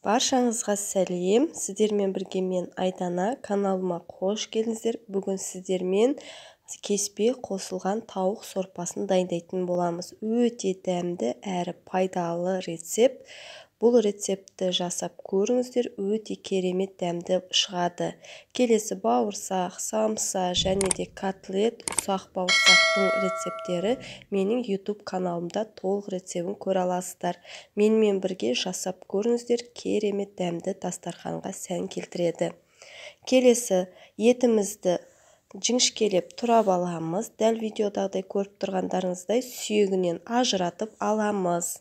Баршаңызға сәлем. Сіздермен бірге мен Айдана. Каналыма қош келдіңіздер. Бүгін сіздермен кеспе қосылған тауық сорпасын дайындайтын боламыз. Өте дәмді әрі пайдалы рецепт. Бұл рецептті жасап көріңіздер, өте керемет дәмді шығады. Келесі бауырсақ, самса және де котлет, ұсақ бауырсақтың рецепттері менің YouTube каналымда толық рецебін көре аласыздар. Менімен бірге жасап көріңіздер, керемет дәмді дастарханға сән келтіреді. Келесі етімізді жіңішкелеп турап аламыз. Дәл видеодағыдай көріп тұрғандарыңыздай сүйегінен ажыратып аламыз.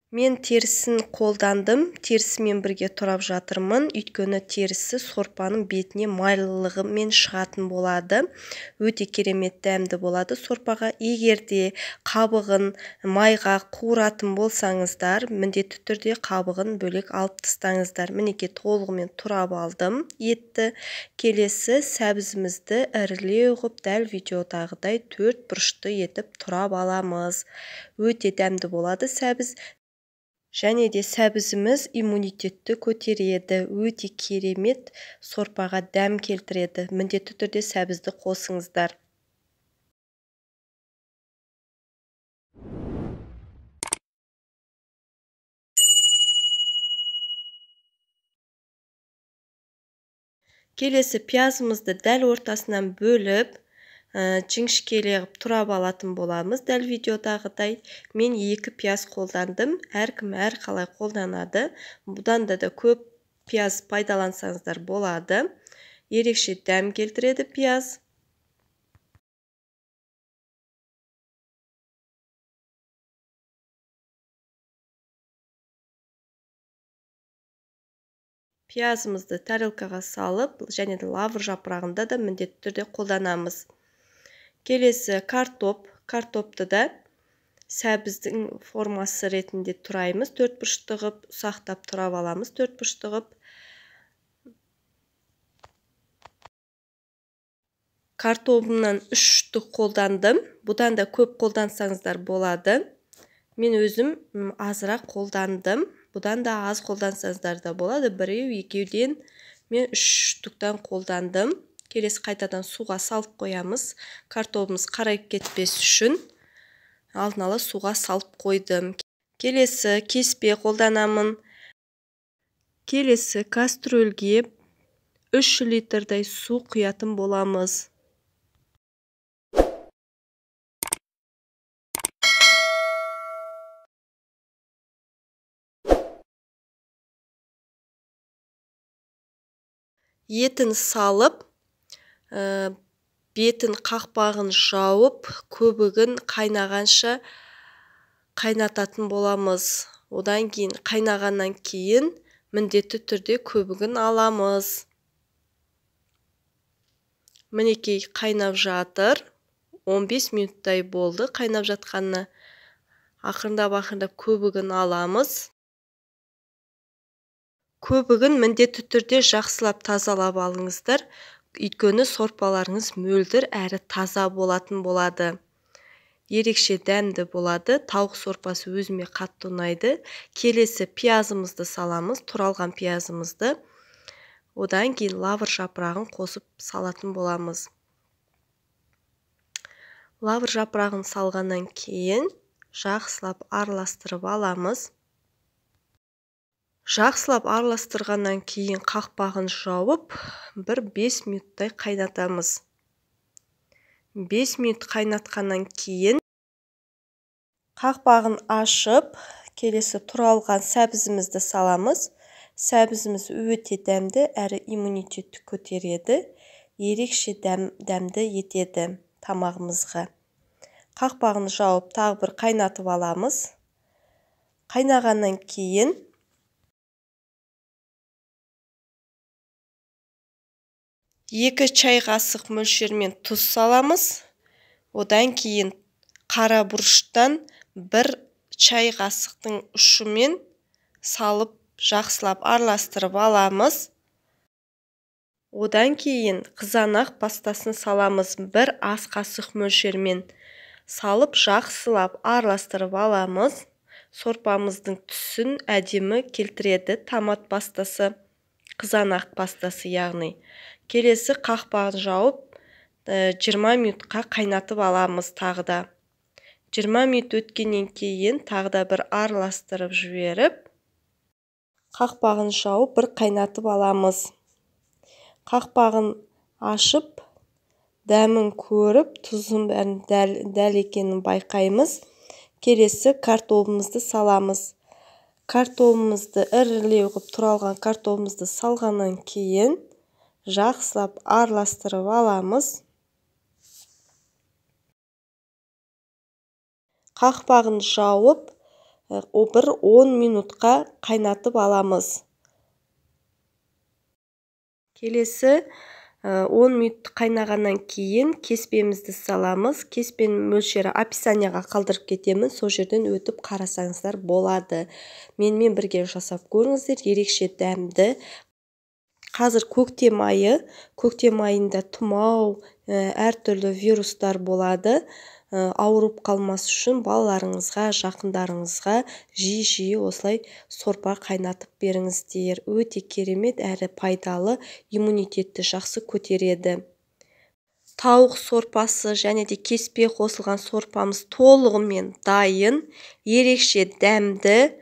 Мен терісін қолдандым, терісімен бірге турап жатырмын, өйткені терісі сорпаның бетіне майлылығымен шығатын болады. Өте керемет дәмді болады сорпаға. Егер де қабығын майға қуыратын болсаңыздар, міндетті түрде қабығын бөлек алып тастаңыздар. Мінекей толығымен турап алдым етті. Келесі сәбізімізді ірілеу ғып дәл видеодағыдай 4 бұрышты етіп турап аламыз. Өте дәмді болады сәбіз. Және де сәбізіміз иммунитетті көтереді, өте керемет сорпаға дәм келтіреді. Міндетті түрде сәбізді қосыңыздар. Келесі пиязымызды дәл ортасынан бөліп, жіңішкелеп турап алатын боламыз. Дәл видеодағыдай мен 2 пияз қолдандым. Әркім әрқалай қолданады. Бұдан да көп пияз пайдалансаңыздар болады. Ерекше дәм келтіреді пияз. Пиязымызды тарелкаға салып, және де лавр жапырағында да міндетті түрде қолданамыз. Келесі картопты да сәбіздің формасы ретінде тураймыз. 4 бұрышты ғып, ұсақтап турап аламыз 4 бұрышты ғып. Картопымнан 3 штук қолдандым. Бұдан да көп қолдансаңыздар болады. Мен өзім азырақ қолдандым. Бұдан да аз қолдансаңыздар да болады. Біреу, екеуден мен 3 штуктан қолдандым. Келесі қайтадан суға салып қоямыз. Картопымыз қарайып кетпес үшін алдын ала суға салып қойдым. Келесі кеспе қолданамын. Келесі кастрөлге 3 литрдай су құятын боламыз. Етін салып, бетін қақпағын жауып, көбігін қайнағанша қайнататын боламыз. Одан кейін қайнағаннан кейін міндетті түрде көбігін аламыз. Мінекей қайнап жатыр. 15 минуттай болды қайнап жатқанына. Ақырындап көбігін аламыз. Көбігін міндетті түрде жақсылап тазалап алыңыздар. Өйткені сорпаларыңыз мөлдір әрі таза болатын болады. Ерекше дәмді болады. Тауық сорпасы өзіме қатты ұнайды. Келесі пиязымызды саламыз, туралған пиязымызды. Одан кейін лавр жапырағын қосып салатын боламыз. Лавр жапырағын салғаннан кейін жақсылап араластырып аламыз. Жақсылап араластырғаннан кейін қақпағын жауып, 5 минуттай қайнатамыз. 5 минут қайнатқаннан кейін қақпағын ашып, келесі туралған сәбізімізді саламыз. Сәбізіміз өте дәмді әрі иммунитетті көтереді. Ерекше дәмді етеді тамағымызға. Қақпағын жауып, тағы бір қайнатып аламыз. Қайнағаннан кейін 2 чай қасық мөлшермен тұз саламыз. Одан кейін қара бұрыштан 1 чай қасықтың ұшымен салып, жақсылап араластырып аламыз. Одан кейін қызанақ пастасын саламыз. 1 ас қасық мөлшермен салып, жақсылап араластырып аламыз. сорпамыздың түсін әдемі келтіреді. Томат пастасы, қызанақ пастасы яғни. Келесі қақпағын жауып 20 минутқа қайнатып аламыз тағы да. 20 минут өткеннен кейін тағы да бір араластырып жіберіп, қақпағын жауып бір қайнатып аламыз. Қақпағын ашып, дәмін көріп, тұзын бәрін дәл екенін байқаймыз. Келесі картопымызды саламыз. Картопымызды ірілеу қылып туралған картопымызды салғаннан кейін жақсылап араластырып аламыз. Қақпағын жауып, бір 10 минутқа қайнатып аламыз. Келесі 10 минут қайнағаннан кейін кеспемізді саламыз. Кеспенің мөлшері описанияға қалдырып кетемін. Сол жерден өтіп қарасаңыздар болады. Менімен бірге жасап көріңіздер, ерекше дәмді. Қазір көктем айы. Көктем айында тұмау, әртүрлі вирустар болады. Ауырып қалмас үшін балаларыңызға, жақындарыңызға жиі осылай сорпа қайнатып беріңіздер. Өте керемет әрі пайдалы, иммунитетті жақсы көтереді. Тауық сорпасы және де кеспе қосылған сорпамыз толығымен дайын, ерекше дәмді.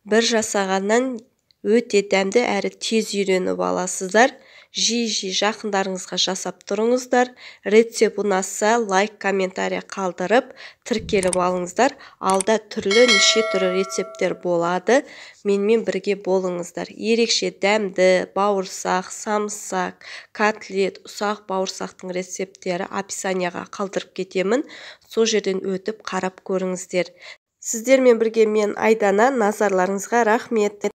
Бір жасағаннан өте дәмді әрі тез үйреніп аласыздар. Жиі жақындарыңызға жасап тұрыңыздар. Рецепт ұнаса, лайк, комментарий қалдырып, тіркеліп алыңыздар. Алда неше түрлі рецепттер болады. Менімен бірге болыңыздар. Ерекше дәмді бауырсақ, самсак, котлет, ұсақ бауырсақтың рецепттері описанияға қалдырып кетемін. Сол жерден өтіп қарап көріңіздер. Сіздермен бірге мен Айдана, назарларыңызға рахмет.